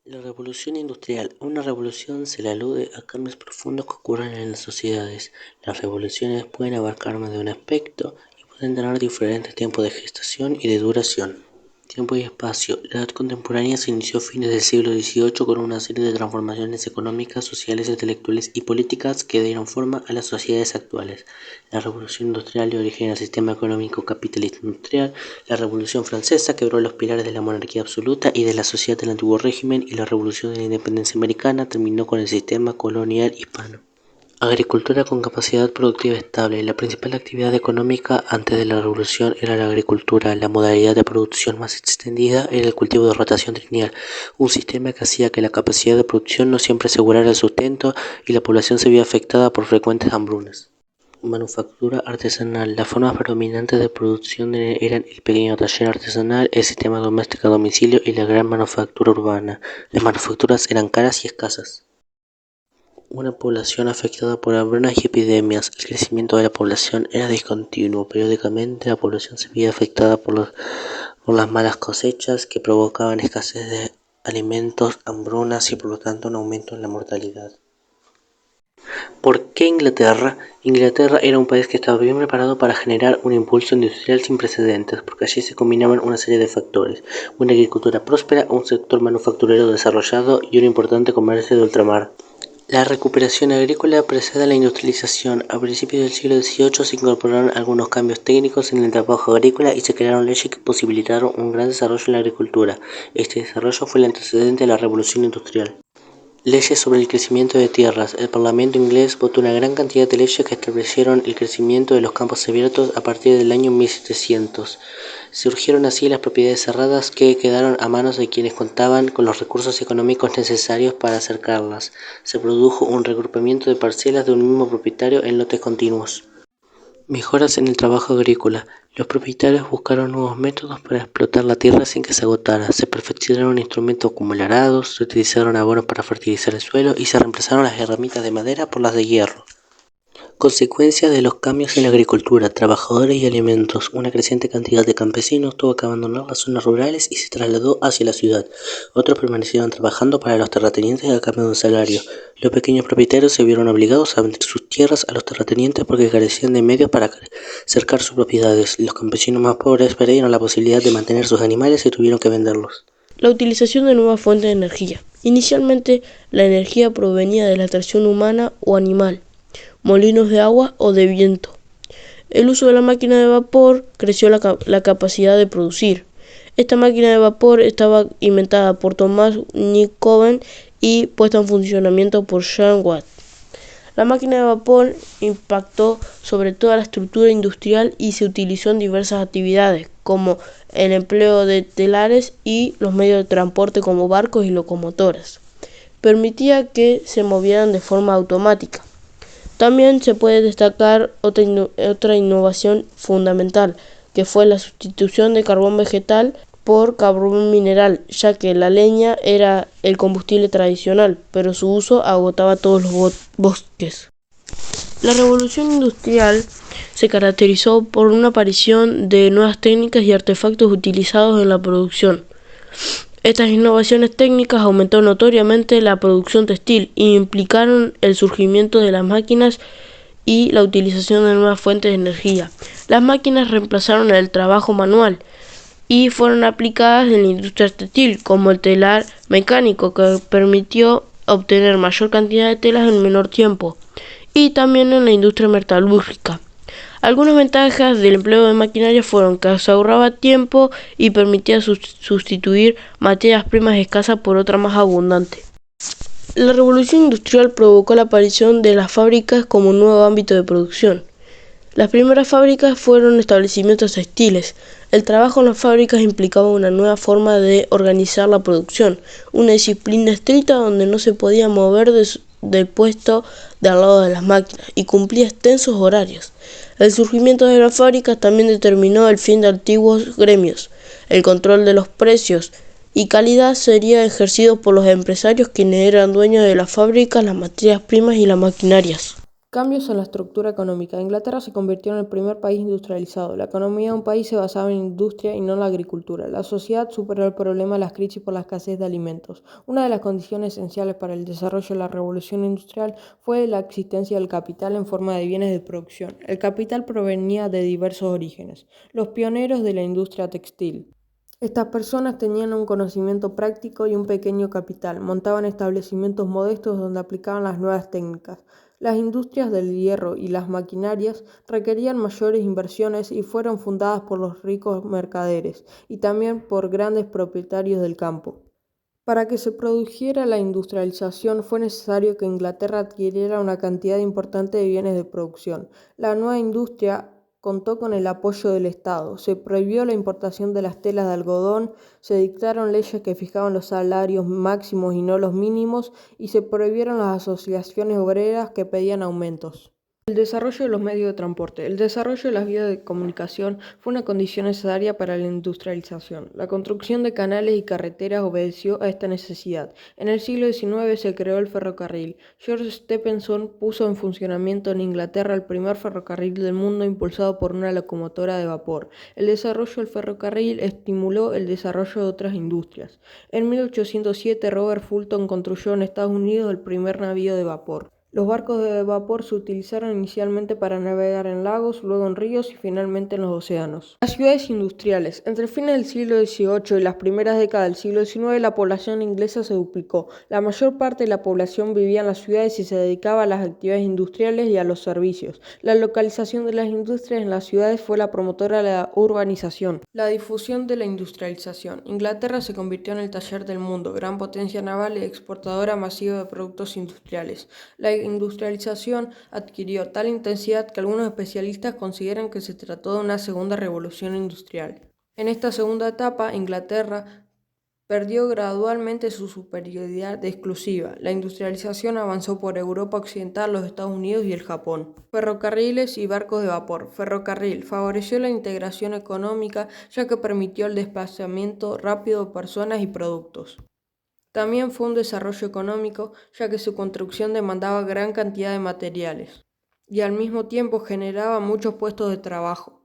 La revolución industrial. A una revolución se le alude a cambios profundos que ocurren en las sociedades. Las revoluciones pueden abarcar más de un aspecto y pueden tener diferentes tiempos de gestación y de duración. Tiempo y espacio. La edad contemporánea se inició a fines del siglo XVIII con una serie de transformaciones económicas, sociales, intelectuales y políticas que dieron forma a las sociedades actuales. La revolución industrial dio origen al sistema económico capitalista industrial. La revolución francesa quebró los pilares de la monarquía absoluta y de la sociedad del antiguo régimen, y la revolución de la independencia americana terminó con el sistema colonial hispano. Agricultura con capacidad productiva estable. La principal actividad económica antes de la revolución era la agricultura. La modalidad de producción más extendida era el cultivo de rotación trienal, un sistema que hacía que la capacidad de producción no siempre asegurara el sustento y la población se vio afectada por frecuentes hambrunas. Manufactura artesanal. Las formas predominantes de producción eran el pequeño taller artesanal, el sistema doméstico a domicilio y la gran manufactura urbana. Las manufacturas eran caras y escasas. Una población afectada por hambrunas y epidemias. El crecimiento de la población era discontinuo. Periódicamente la población se veía afectada por las malas cosechas que provocaban escasez de alimentos, hambrunas y por lo tanto un aumento en la mortalidad. ¿Por qué Inglaterra? Inglaterra era un país que estaba bien preparado para generar un impulso industrial sin precedentes, porque allí se combinaban una serie de factores: una agricultura próspera, un sector manufacturero desarrollado y un importante comercio de ultramar. La recuperación agrícola precede a la industrialización. A principios del siglo XVIII se incorporaron algunos cambios técnicos en el trabajo agrícola y se crearon leyes que posibilitaron un gran desarrollo en la agricultura. Este desarrollo fue el antecedente de la revolución industrial. Leyes sobre el crecimiento de tierras. El Parlamento inglés votó una gran cantidad de leyes que establecieron el crecimiento de los campos abiertos a partir del año 1700. Surgieron así las propiedades cerradas, que quedaron a manos de quienes contaban con los recursos económicos necesarios para acercarlas. Se produjo un reagrupamiento de parcelas de un mismo propietario en lotes continuos. Mejoras en el trabajo agrícola. Los propietarios buscaron nuevos métodos para explotar la tierra sin que se agotara. Se perfeccionaron instrumentos como el arado, se utilizaron abonos para fertilizar el suelo y se reemplazaron las herramientas de madera por las de hierro. Consecuencias de los cambios en la agricultura, trabajadores y alimentos. Una creciente cantidad de campesinos tuvo que abandonar las zonas rurales y se trasladó hacia la ciudad. Otros permanecieron trabajando para los terratenientes a cambio de un salario. Los pequeños propietarios se vieron obligados a vender sus tierras a los terratenientes porque carecían de medios para cercar sus propiedades. Los campesinos más pobres perdieron la posibilidad de mantener sus animales y tuvieron que venderlos. La utilización de nuevas fuentes de energía. Inicialmente, la energía provenía de la tracción humana o animal, molinos de agua o de viento. El uso de la máquina de vapor creció la capacidad de producir. Esta máquina de vapor estaba inventada por Thomas Newcomen y puesta en funcionamiento por John Watt. La máquina de vapor impactó sobre toda la estructura industrial y se utilizó en diversas actividades, como el empleo de telares y los medios de transporte como barcos y locomotoras. Permitía que se movieran de forma automática. También se puede destacar otra innovación fundamental, que fue la sustitución de carbón vegetal por carbón mineral, ya que la leña era el combustible tradicional, pero su uso agotaba todos los bosques. La revolución industrial se caracterizó por una aparición de nuevas técnicas y artefactos utilizados en la producción. Estas innovaciones técnicas aumentaron notoriamente la producción textil y implicaron el surgimiento de las máquinas y la utilización de nuevas fuentes de energía. Las máquinas reemplazaron el trabajo manual y fueron aplicadas en la industria textil, como el telar mecánico, que permitió obtener mayor cantidad de telas en menor tiempo, y también en la industria metalúrgica. Algunas ventajas del empleo de maquinaria fueron que se ahorraba tiempo y permitía sustituir materias primas escasas por otras más abundantes. La revolución industrial provocó la aparición de las fábricas como un nuevo ámbito de producción. Las primeras fábricas fueron establecimientos textiles. El trabajo en las fábricas implicaba una nueva forma de organizar la producción, una disciplina estricta donde no se podía mover del puesto de al lado de las máquinas y cumplía extensos horarios. El surgimiento de las fábricas también determinó el fin de antiguos gremios. El control de los precios y calidad sería ejercido por los empresarios, quienes eran dueños de las fábricas, las materias primas y las maquinarias. Cambios en la estructura económica. Inglaterra se convirtió en el primer país industrializado. La economía de un país se basaba en industria y no en la agricultura. La sociedad superó el problema de las crisis por la escasez de alimentos. Una de las condiciones esenciales para el desarrollo de la revolución industrial fue la existencia del capital en forma de bienes de producción. El capital provenía de diversos orígenes. Los pioneros de la industria textil. Estas personas tenían un conocimiento práctico y un pequeño capital. Montaban establecimientos modestos donde aplicaban las nuevas técnicas. Las industrias del hierro y las maquinarias requerían mayores inversiones y fueron fundadas por los ricos mercaderes y también por grandes propietarios del campo. Para que se produjera la industrialización fue necesario que Inglaterra adquiriera una cantidad importante de bienes de producción. La nueva industria contó con el apoyo del Estado. Se prohibió la importación de las telas de algodón, se dictaron leyes que fijaban los salarios máximos y no los mínimos, y se prohibieron las asociaciones obreras que pedían aumentos. El desarrollo de los medios de transporte. El desarrollo de las vías de comunicación fue una condición necesaria para la industrialización. La construcción de canales y carreteras obedeció a esta necesidad. En el siglo XIX se creó el ferrocarril. George Stephenson puso en funcionamiento en Inglaterra el primer ferrocarril del mundo impulsado por una locomotora de vapor. El desarrollo del ferrocarril estimuló el desarrollo de otras industrias. En 1807 Robert Fulton construyó en Estados Unidos el primer navío de vapor. Los barcos de vapor se utilizaron inicialmente para navegar en lagos, luego en ríos y finalmente en los océanos. Las ciudades industriales. Entre fines del siglo XVIII y las primeras décadas del siglo XIX, la población inglesa se duplicó. La mayor parte de la población vivía en las ciudades y se dedicaba a las actividades industriales y a los servicios. La localización de las industrias en las ciudades fue la promotora de la urbanización. La difusión de la industrialización. Inglaterra se convirtió en el taller del mundo, gran potencia naval y exportadora masiva de productos industriales. La industrialización adquirió tal intensidad que algunos especialistas consideran que se trató de una segunda revolución industrial. En esta segunda etapa, Inglaterra perdió gradualmente su superioridad exclusiva. La industrialización avanzó por Europa Occidental, los Estados Unidos y el Japón. Ferrocarriles y barcos de vapor. Ferrocarril favoreció la integración económica ya que permitió el desplazamiento rápido de personas y productos. También fue un desarrollo económico, ya que su construcción demandaba gran cantidad de materiales y al mismo tiempo generaba muchos puestos de trabajo.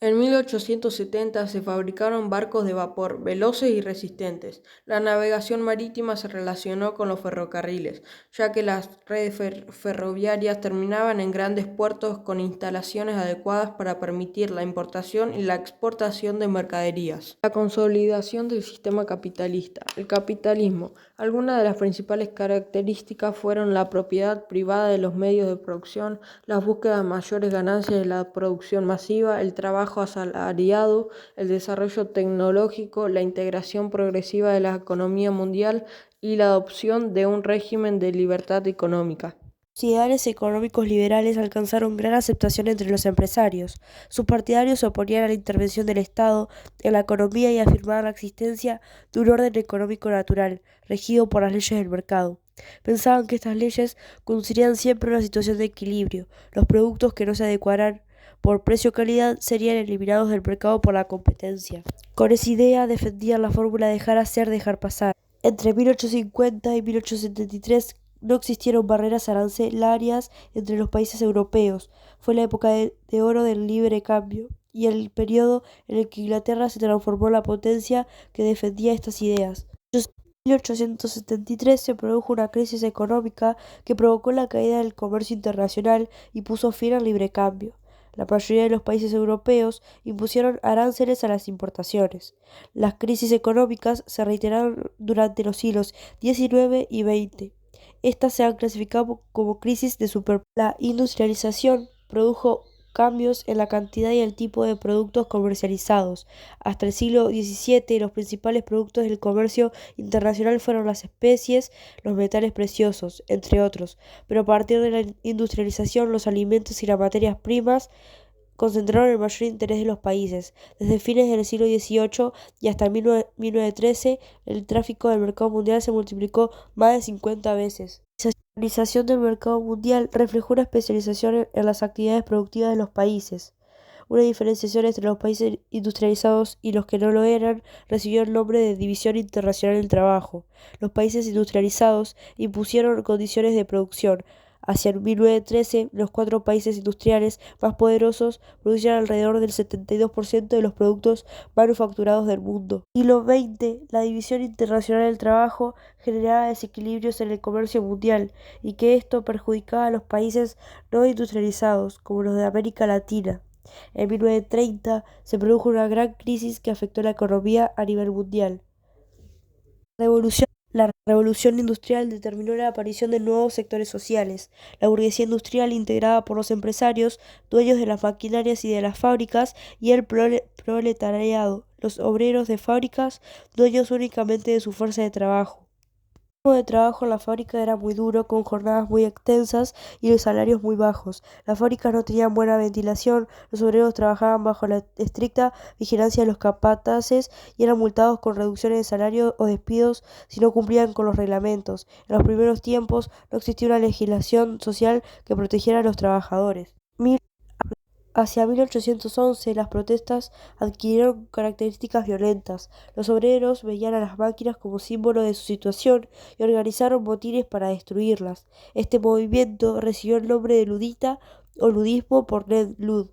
En 1870 se fabricaron barcos de vapor veloces y resistentes. La navegación marítima se relacionó con los ferrocarriles, ya que las redes ferroviarias terminaban en grandes puertos con instalaciones adecuadas para permitir la importación y la exportación de mercaderías. La consolidación del sistema capitalista. El capitalismo. Algunas de las principales características fueron la propiedad privada de los medios de producción, las búsquedas de mayores ganancias de la producción masiva, el trabajo asalariado, el desarrollo tecnológico, la integración progresiva de la economía mundial y la adopción de un régimen de libertad económica. Los ideales económicos liberales alcanzaron gran aceptación entre los empresarios. Sus partidarios se oponían a la intervención del Estado en la economía y afirmaban la existencia de un orden económico natural, regido por las leyes del mercado. Pensaban que estas leyes conducirían siempre a una situación de equilibrio. Los productos que no se adecuaran por precio-calidad serían eliminados del mercado por la competencia. Con esa idea defendían la fórmula dejar hacer, dejar pasar. Entre 1850 y 1873 no existieron barreras arancelarias entre los países europeos. Fue la época de oro del libre cambio y el periodo en el que Inglaterra se transformó en la potencia que defendía estas ideas. En 1873 se produjo una crisis económica que provocó la caída del comercio internacional y puso fin al libre cambio. La mayoría de los países europeos impusieron aranceles a las importaciones. Las crisis económicas se reiteraron durante los siglos XIX y XX. Estas se han clasificado como crisis de superproducción. La industrialización produjo cambios en la cantidad y el tipo de productos comercializados. Hasta el siglo XVII, los principales productos del comercio internacional fueron las especies, los metales preciosos, entre otros, pero a partir de la industrialización, los alimentos y las materias primas concentraron el mayor interés de los países. Desde fines del siglo XVIII y hasta 1913, el tráfico del mercado mundial se multiplicó más de 50 veces. La organización del mercado mundial reflejó una especialización en las actividades productivas de los países. Una diferenciación entre los países industrializados y los que no lo eran recibió el nombre de División Internacional del Trabajo. Los países industrializados impusieron condiciones de producción Hacia 1913, los 4 países industriales más poderosos producían alrededor del 72% de los productos manufacturados del mundo. En el siglo XX, la División Internacional del Trabajo generaba desequilibrios en el comercio mundial y que esto perjudicaba a los países no industrializados, como los de América Latina. En 1930 se produjo una gran crisis que afectó la economía a nivel mundial. La revolución industrial determinó la aparición de nuevos sectores sociales. La burguesía industrial, integrada por los empresarios, dueños de las maquinarias y de las fábricas, y el proletariado, los obreros de fábricas, dueños únicamente de su fuerza de trabajo. El ritmo de trabajo en la fábrica era muy duro, con jornadas muy extensas y los salarios muy bajos. Las fábricas no tenían buena ventilación, los obreros trabajaban bajo la estricta vigilancia de los capataces y eran multados con reducciones de salario o despidos si no cumplían con los reglamentos. En los primeros tiempos no existía una legislación social que protegiera a los trabajadores. Hacia 1811 las protestas adquirieron características violentas. Los obreros veían a las máquinas como símbolo de su situación y organizaron motines para destruirlas. Este movimiento recibió el nombre de ludita o ludismo por Ned Ludd.